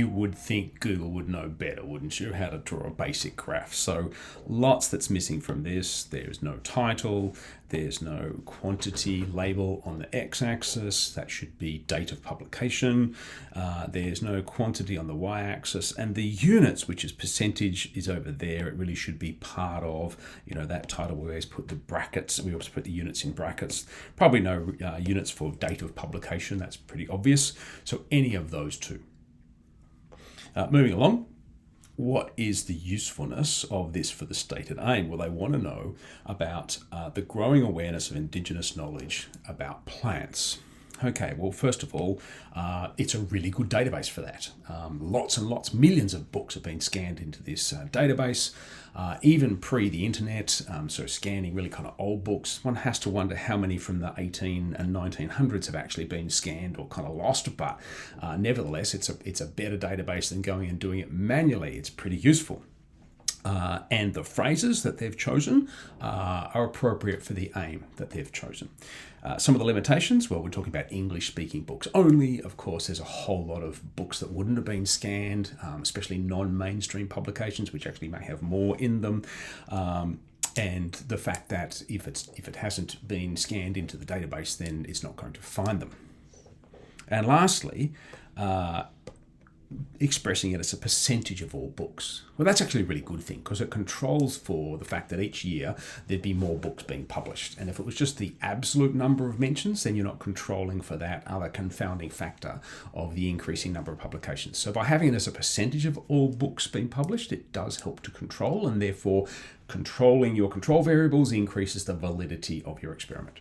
you would think Google would know better, wouldn't you, how to draw a basic graph? So lots that's missing from this. There's no title, there's no quantity label on the x-axis, that should be date of publication. There's no quantity on the y-axis, and the units, which is percentage, is over there. It really should be part of, that title. We always put the brackets, we always put the units in brackets. Probably no units for date of publication, that's pretty obvious. So any of those two. Moving along, what is the usefulness of this for the stated aim? Well, they want to know about the growing awareness of Indigenous knowledge about plants. Okay, well, first of all, it's a really good database for that. Lots and lots, millions of books have been scanned into this database, even pre the internet, so scanning really kind of old books. One has to wonder how many from the 18 and 1900s have actually been scanned or kind of lost, but nevertheless, it's a better database than going and doing it manually. It's pretty useful. And the phrases that they've chosen are appropriate for the aim that they've chosen. Some of the limitations, well, we're talking about English-speaking books only. Of course, there's a whole lot of books that wouldn't have been scanned, especially non-mainstream publications, which actually may have more in them. And the fact that if it hasn't been scanned into the database, then it's not going to find them. And lastly, expressing it as a percentage of all books. Well, that's actually a really good thing because it controls for the fact that each year there'd be more books being published. And if it was just the absolute number of mentions, then you're not controlling for that other confounding factor of the increasing number of publications. So by having it as a percentage of all books being published, it does help to control, and therefore controlling your control variables increases the validity of your experiment.